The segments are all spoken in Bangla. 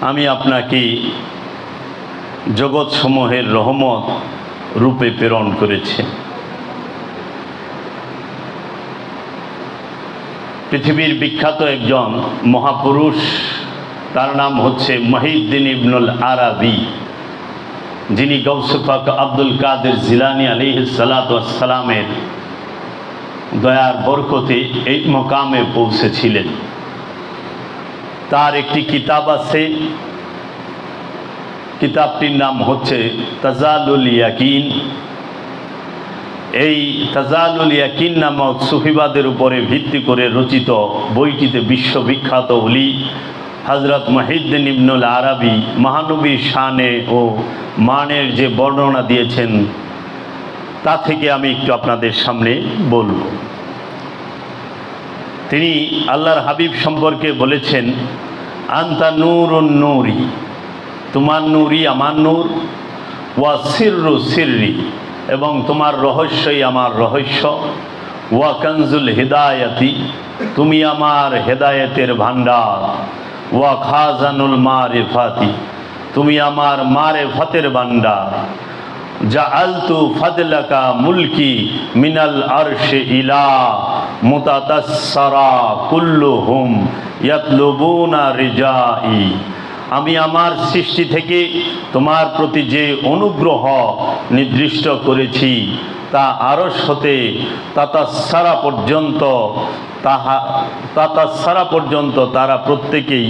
আমি আপনাকে জগৎ সমূহের রহমত রূপে প্রেরণ করেছি। পৃথিবীর বিখ্যাত একজন মহাপুরুষ, তার নাম হচ্ছে মহিউদ্দিন ইবনুল আরাবী, যিনি গৌসে পাক আব্দুল কাদের জিলানী আলাইহিস সালাতু ওয়াস সালামের দয়ার বরকতে এই মকামে পৌঁছেছিলেন। তার একটি কিতাব আছে, কিতাবটির নাম হচ্ছে তাজালুল ইয়াকিন। এই তাজালুল ইয়াকিন নামক সুফিবাদের উপরে ভিত্তি করে রচিত বইটিতে বিশ্ববিখ্যাত ওলি হযরত মহিউদ্দিন ইবনুল আরাবী মহানবীর শানে ও মানের যে বর্ণনা দিয়েছেন, তা থেকে আমি একটু আপনাদের সামনে বলব। তিনি আল্লাহর হাবিব সম্পর্কে বলেছেন, আনতা নূরুন নূরি, তোমার নূরই আমার নূর, ওয়া সিররু সিররি, এবং তোমার রহস্যই আমার রহস্য, ওয়া কানজুল হিদায়াতি, তুমি আমার হেদায়েতের ভান্ডার, ওয়া খাজানুল মারিফাতি, তুমি আমার মারিফাতের ভান্ডার, জাআলতু ফাদলাকা মুলকি মিনাল আরশি ইলা মুতাতাসসারা কুল্লুহুম ইয়াতলুবুনা রিজাই, আমি আমার সৃষ্টি থেকে তোমার প্রতি যে অনুগ্রহ নির্দিষ্ট করেছি তা আরশ হতে তাতাসসারা পর্যন্ত তারা প্রত্যেকেই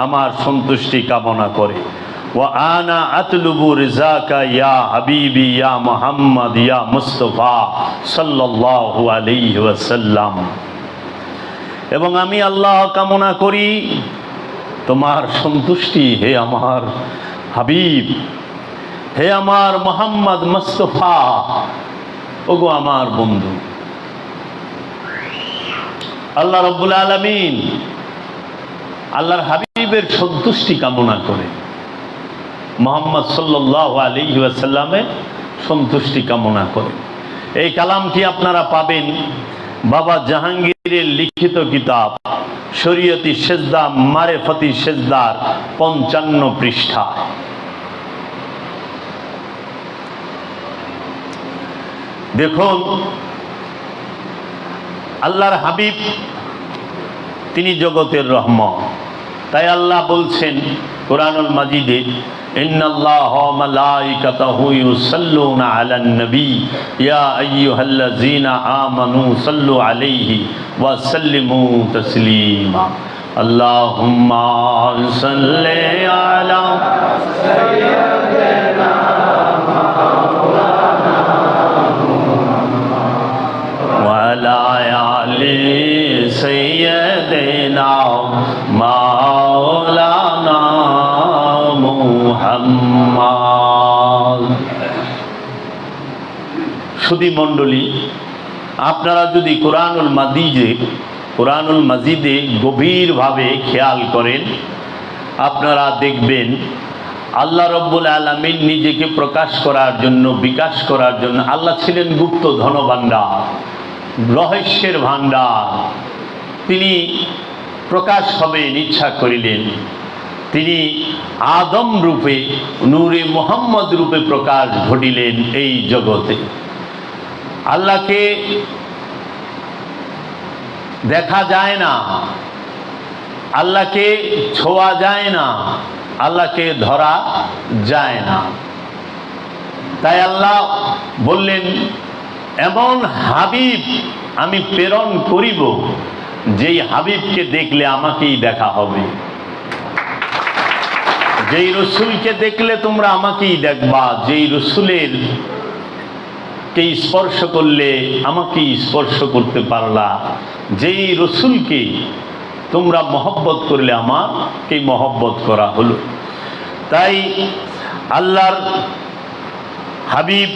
আমার সন্তুষ্টি কামনা করে। ওয়া আনা আতলুবু রিজাকা ইয়া হাবিবি ইয়া মুহাম্মদ ইয়া মুস্তাফা সাল্লাল্লাহু আলাইহি ওয়াসাল্লাম, এবং আমি আল্লাহ কামনা করি তোমার সন্তুষ্টি, হে আমার হাবিব, হে আমার মুহাম্মদ মুস্তাফা, ওগো আমার বন্ধু। আল্লাহ রাব্বুল আলামিন আল্লাহর হাবিবের সন্তুষ্টি কামনা করে, মুহাম্মদ সাল্লাল্লাহু আলাইহি ওয়াসাল্লামের সন্তুষ্টি কামনা করে। এই কালামটি আপনারা পাবেন বাবা জাহাঙ্গীরের লিখিত কিতাব শরীয়তি সেজদা মারেফতি সেজদার 55 পৃষ্ঠা। দেখুন, আল্লাহর হাবিব তিনি জগতের রহমত। তাই আল্লাহ বলছেন কোরআনুল মাজিদে, ইন্নাল্লাহা ওয়া মালাইকাতাহু ইউসাল্লুনা আলান নবী ইয়া আইয়ুহাল্লাযীনা আমানু সাল্লু আলাইহি ওয়া সাল্লিমু তাসলিমা। আল্লাহুম্মা সাল্লি আলা সাইয়্যিদিনা ওয়া আলা আলি সাইয়্যিদিনা মাওলানা মুহাম্মদ। সুধী মণ্ডলী, আপনারা যদি কোরআনুল মাজিদে গভীরভাবে খেয়াল করেন, আপনারা দেখবেন আল্লাহ রব্বুল আলামিন নিজেকে প্রকাশ করার জন্য, বিকাশ করার জন্য, আল্লাহ ছিলেন গুপ্ত ধনভাণ্ডার, রহস্যের ভাণ্ডার। তিনি প্রকাশ হবেন ইচ্ছা করিলেন। তিনি আদম রূপে, নূরে মুহাম্মদ রূপে প্রকাশ ঘটিলেন এই জগতে। আল্লাহকে দেখা যায় না, আল্লাহকে ছোঁয়া যায় না, আল্লাহকে ধরা যায় না। তাই আল্লাহ বললেন, এমন হাবিব আমি প্রেরণ করিব, যেই হাবিবকে দেখলে আমাকেই দেখা হবে, যেই রসুলকে দেখলে তোমরা আমাকেই দেখবা, যেই রসুলের কে স্পর্শ করলে আমাকেই স্পর্শ করতে পারলা, যেই রসুলকে তোমরা মহব্বত করলে আমাকে মহব্বত করা হলো। তাই আল্লাহর হাবিব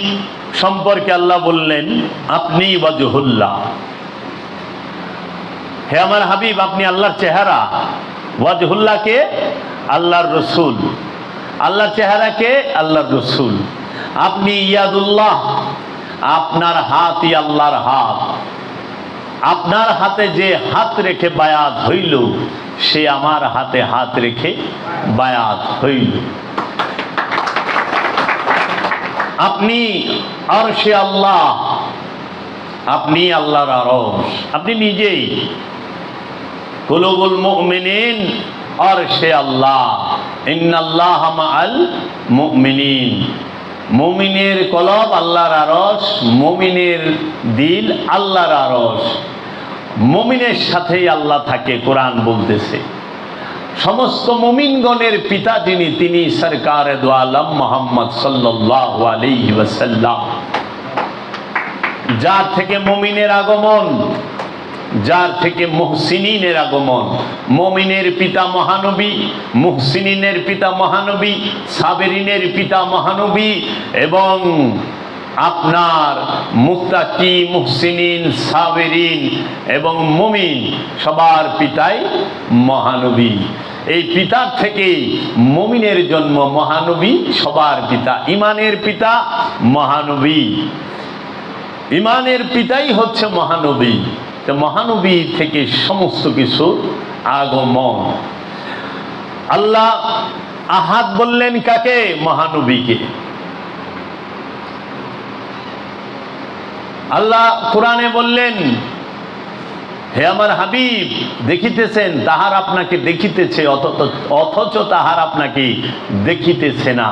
সম্পর্কে আল্লাহ বললেন, আপনি ওয়াজহুল্লাহ, হে আমার হাবিব আপনি আল্লাহর চেহারা। ওয়াজহুল্লাহকে আল্লাহর রসুল, আল্লাহর চেহারাকে আল্লাহর রসুল। আপনি ইয়াদুল্লাহ, আপনার হাতই আল্লাহর হাত। আপনার হাতে যে হাত রেখে বায়াত হইল, সে আমার হাতে হাত রেখে বায়াত হইল। আপনি আরশে আল্লাহ, আপনি আল্লাহর আরশ, আপনি নিজেই। কুলুবুল মুমিনিন আরশে আল্লাহ, ইন্নাল্লাহা মাআল মুমিনিন। মুমিনের কলব আল্লাহর আরশ, মুমিনের দিল আল্লাহর আরশ। মুমিনের সাথেই আল্লাহ থাকে, কোরআন বলতেছে। সমস্ত মুমিনগণের পিতা যিনি, তিনি সরকারে দো আলম মুহাম্মদ সাল্লাল্লাহু আলাইহি ওয়াসাল্লাম, যার থেকে মুমিনের আগমন, যার থেকে মুহসিনিনের আগমন। মুমিনের পিতা মহানবী, মুহসিনিনের পিতা মহানবী, সাবেরিনের পিতা মহানবী, এবং আপনার মুত্তাকি, মুহসিনিন, সাবেরিন এবং মুমিন সবার পিতাই মহানবী। এই পিতার থেকেই মুমিনের জন্ম, মহানবী সবার পিতা। ইমানের পিতা মহানবী, ইমানের পিতাই হচ্ছে মহানবী। তো মহানবী থেকে সমস্ত কিছু আগমন। আল্লাহ আহাদ বললেন কাকে? মহানবীকে। আল্লাহ কোরআনে বললেন, হে আমার হাবিব, দেখিতেছেন তাহার আপনাকে দেখিতেছে, অথচ তাহার আপনাকে দেখিতেছে না।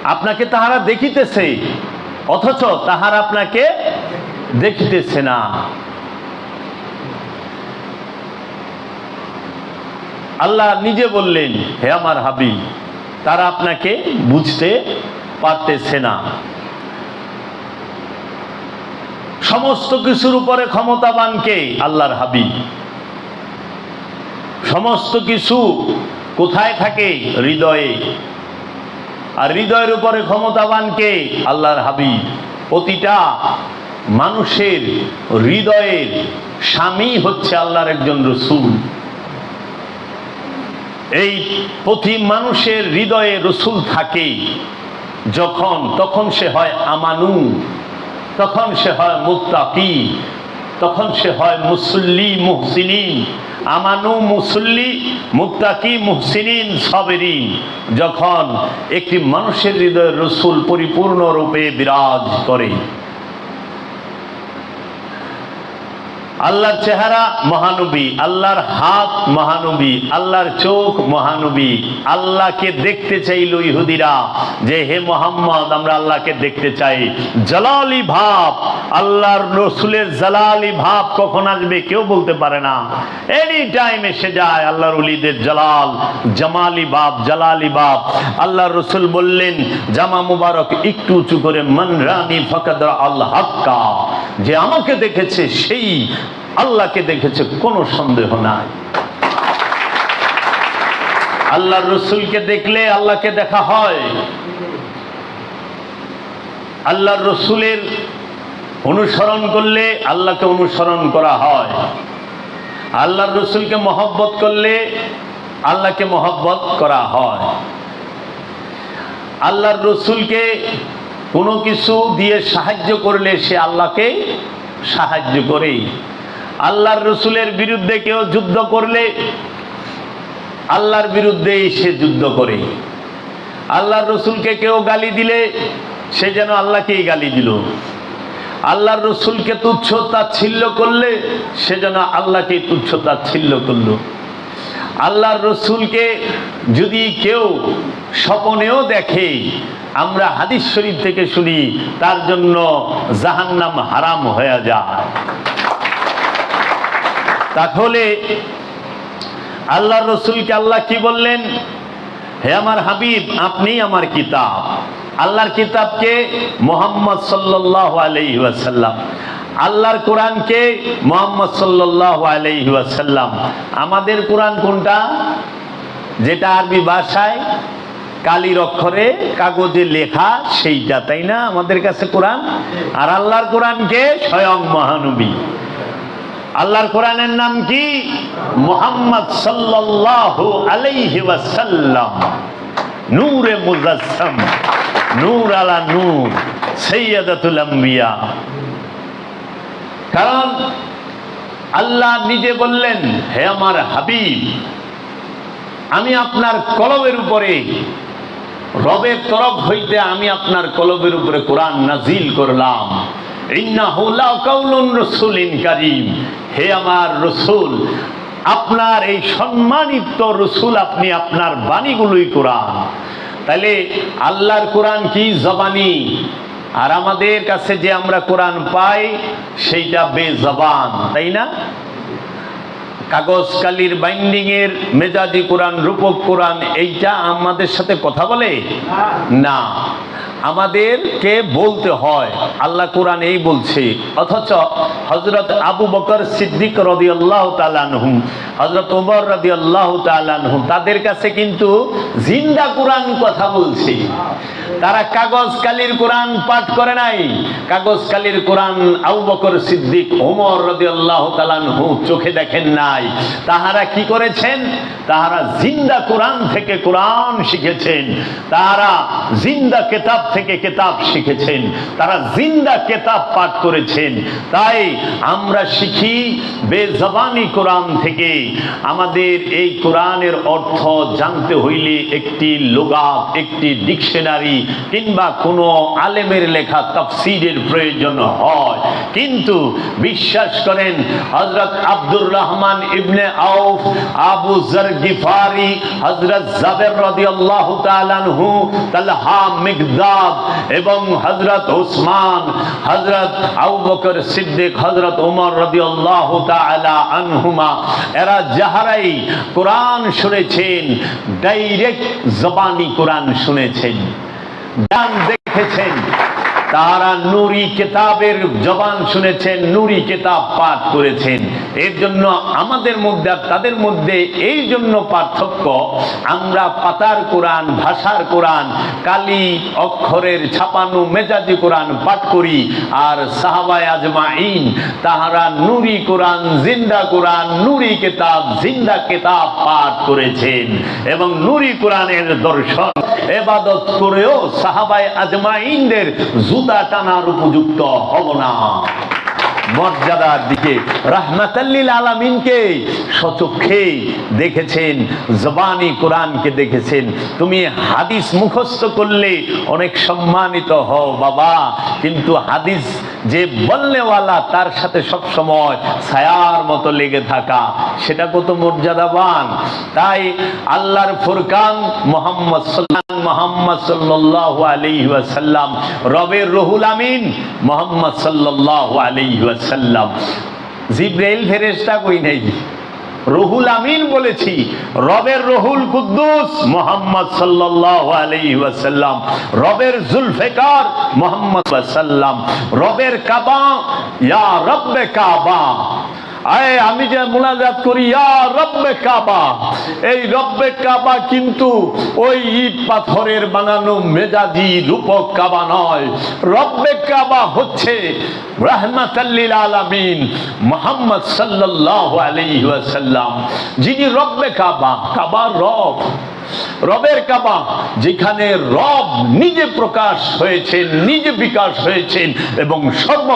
আপনাকে তাহারা দেখিতেছে, অথচ তাহার আপনাকে দেখিতেছে না। আল্লাহ নিজে বললেন, হে আমার হাবিব, তারা আপনাকে বুঝতে পারতেছে না। সমস্ত কিছুর উপরে ক্ষমতাবান কে? আল্লাহর হাবিব। সমস্ত কিছু কোথায় থাকে? হৃদয়ে। আর হৃদয়ের উপরে ক্ষমতাবান কে? আল্লাহর হাবিব। প্রতিটা মানুষের হৃদয়ের স্বামী হচ্ছে আল্লাহর একজন রসুল। এই প্রতি মানুষের হৃদয়ে রসুল থাকে যখন, তখন সে হয় আমানু, তখন সে হয় মুত্তাকি, তখন সে হয় মুসল্লি, মুহসিনিন। আমানু, মুসল্লি, মুত্তাকি, মুহসিনিন, সাবেরিন। যখন একটি মানুষের হৃদয়ে রসুল পরিপূর্ণ রূপে বিরাজ করে। আল্লাহর চেহারা মহানবী, আল্লাহর হাত মহানবী, আল্লাহর চোখ মহানবী। আল্লাহকে দেখতে চাইল ইহুদিরা যে হে মোহাম্মদ, আমরা আল্লাহকে দেখতে চাই। জালালি ভাব, আল্লাহর রসুলের জালালি ভাব কখন আসবে কেউ বলতে পারে না। এনি টাইম এসে যায় আল্লাহর ওলিদের জালাল, জামালি ভাব, জালালি ভাব। আল্লাহর রসুল বললেন, জামা মুবারক একটু উঁচু করে, মান রানি ফাকাদ আল্লাহ হাক্কা, যে আমাকে দেখেছে সেই আল্লাহকে দেখেছে, কোনো সন্দেহ নাই। আল্লাহর রসুলকে দেখলে আল্লাহকে দেখা হয়। আল্লাহর রসুলের অনুসরণ করলে আল্লাহকে অনুসরণ করা হয়। আল্লাহর রসুলকে মহব্বত করলে আল্লাহকে মহব্বত করা হয়। আল্লাহর রসুলকে কোনো কিছু দিয়ে সাহায্য করলে সে আল্লাহকে সাহায্য করে। আল্লাহর রসুলের বিরুদ্ধে কেউ যুদ্ধ করলে আল্লাহর বিরুদ্ধেই সে যুদ্ধ করে। আল্লাহর রসুলকে কেউ গালি দিলে সে যেন আল্লাহকেই গালি দিল। আল্লাহর রসুলকে তুচ্ছ তাচ্ছিল্য করলে সে যেন আল্লাহকেই তুচ্ছ তাচ্ছিল্য করল। আল্লাহর রসুলকে যদি কেউ স্বপ্নেও দেখে, আমরা হাদিস শরীফ থেকে শুনি, তার জন্য জাহান্নাম হারাম হয়ে যায়। তাহলে আল্লাহর রসুলকে আল্লাহ কি বললেন? হে আমার হাবিব, আপনি আমার কিতাব। আল্লাহর কিতাবকে মুহাম্মদ সাল্লাল্লাহু আলাইহি ওয়াসাল্লাম, আল্লাহর কোরআনকে মুহাম্মদ সাল্লাল্লাহু আলাইহি ওয়াসাল্লাম। আমাদের কোরআন কোনটা? যেটা আরবি ভাষায় কালির অক্ষরে কাগজে লেখা, সেইটা, তাই না আমাদের কাছে কোরআন? আর আল্লাহর কোরআনকে স্বয়ং মহানবী। আল্লাহর কোরআনের নাম কি? মুহাম্মদ সাল্লাল্লাহু আলাইহি ওয়াসাল্লাম। নূরে মুজাসসাম, নূর আলা নূর, সাইয়্যিদাতুল আম্বিয়া। কারণ আল্লাহ নিজে বললেন, হে আমার হাবিব, আমি আপনার কলবের উপরে, রবের তরফ হইতে আমি আপনার কলবের উপরে কোরআন নাজিল করলাম। ইন্নাহু লাকাউলুন রাসূলিন কারীম, হে আমার রসুল, আপনার এই সম্মানিত রসুল, আপনি আপনার বাণীগুলোই কোরআন। তাহলে আল্লাহর কোরআন কি জবানি, আর আমাদের কাছে যে আমরা কোরআন পাই সেইটা বেজবান, তাই না? কাগজ কালির বাইন্ডিং এর মেজাজি কোরআন, রূপক কোরআন, এইটা আমাদের সাথে কথা বলে না, আমাদেরকে বলতে হয় আল্লাহ কোরআন এই বলছে। অথচ হযরত আবু বকর সিদ্দিক রাদিয়াল্লাহু তাআলা আনহু, হযরত ওমর রাদিয়াল্লাহু তাআলা আনহু, তাদের কাছে কিন্তু জিন্দা কোরআন কথা বলছে। তারা কাগজ কালির কোরআন পাঠ করে নাই। কাগজ কালির কোরআন আবু বকর সিদ্দিক, ওমর রাদিয়াল্লাহু তাআলা আনহু চোখে দেখেন নাই। তাহারা কি করেছেন? তাহারা জিন্দা কোরআন থেকে কোরআন শিখেছেন, তাহারা জিন্দা কিতাব থেকে কিতাব শিখেছেন, তারা জিন্দা কিতাব পাঠ করেছেন। তাই আমরা শিখি বেজবানি কোরআন থেকে। আমাদের এই কোরআনের অর্থ জানতে হইলে একটি লুগাত, একটি ডিকশনারি কিংবা কোনো আলেমের লেখা তাফসীরের প্রয়োজন হয়। কিন্তু বিশ্বাস করেন, হযরত আব্দুর রহমান ইবনে আউফ, আবু যর গিফারি, হযরত জাবের রাদিয়াল্লাহু তাআলা আনহু, তালহা, মিকদাদ এবং হযরত ওসমান, হযরত আবু বকর সিদ্দিক, হযরত ওমর রাদিয়াল্লাহু তাআলা আনহুমা, এরা যাহারাই কোরআন শুনেছেন, ডাইরেক্ট জবানি কোরআন শুনেছেন, গান দেখেছেন, তারা নুরি কিতাবের জবান শুনেছেন, নুরি কিতাব পাঠ করেছেন। এর জন্য আমাদের মধ্যে আর তাদের মধ্যে এই জন্য পার্থক্য, আমরা পাতার কোরআন, ভাষার কোরআন, কালি অক্ষরের ছাপানো মেজাজি কোরআন পাঠ করি, আর সাহাবায়ে আজমাইন তাহারা নুরি কোরআন, জিন্দা কোরআন, নুরি কিতাব, জিন্দা কিতাব পাঠ করেছেন। এবং নুরি কোরআনের দর্শন ইবাদত করেও সাহাবায়ে আজমাইনদের জুতা টানার উপযুক্ত হব না। মর্যাদার দিকে রাহমাতাল লিল আলামিনকে সচক্ষে দেখেছেন, জবানি কোরআনকে দেখেছেন। তুমি হাদিস মুখস্থ করলে অনেক সম্মানিত হও বাবা, কিন্তু হাদিস যে বলনেওয়ালা তার সাথে সব সময় ছায়ার মতো লেগে থাকা, সেটা কত মর্যাদাবান। তাই আল্লাহর ফুরকান মুহাম্মদ সাল্লাল্লাহু আলাইহি ওয়াসাল্লাম, রবের রুহুল আমিন মুহাম্মদ সাল্লাল্লাহু আলাইহি ওয়াসাল্লাম, জিবরাইল ফেরেশতা কই নাই, রুহুল আমিন বলেছি, রবের রুহুল কুদ্দুস মুহাম্মদ সাল্লাল্লাহু আলাইহি ওয়াসাল্লাম, রবের জুলফিকার মুহাম্মদ সাল্লাম, রবের কাবা, ইয়া রব্বে কাবা। আয় আমি যে মুনাজাত করি ইয়া রব্বে কাবা, এই রব্বে কাবা কিন্তু ওই ইট পাথরের বানানো মেজাজি রূপক কাবা নয়। রব্বে কাবা হচ্ছে রাহমাতাল লিল আলামিন মুহাম্মদ সাল্লাল্লাহু আলাইহি ওয়াসাল্লাম, যিনি রব্বে কাবা, কাবার রব, রবের কাবা, যেখানে রব নিজে প্রকাশ হয়েছেন, নিজে বিকাশ হয়েছেন এবং সর্ব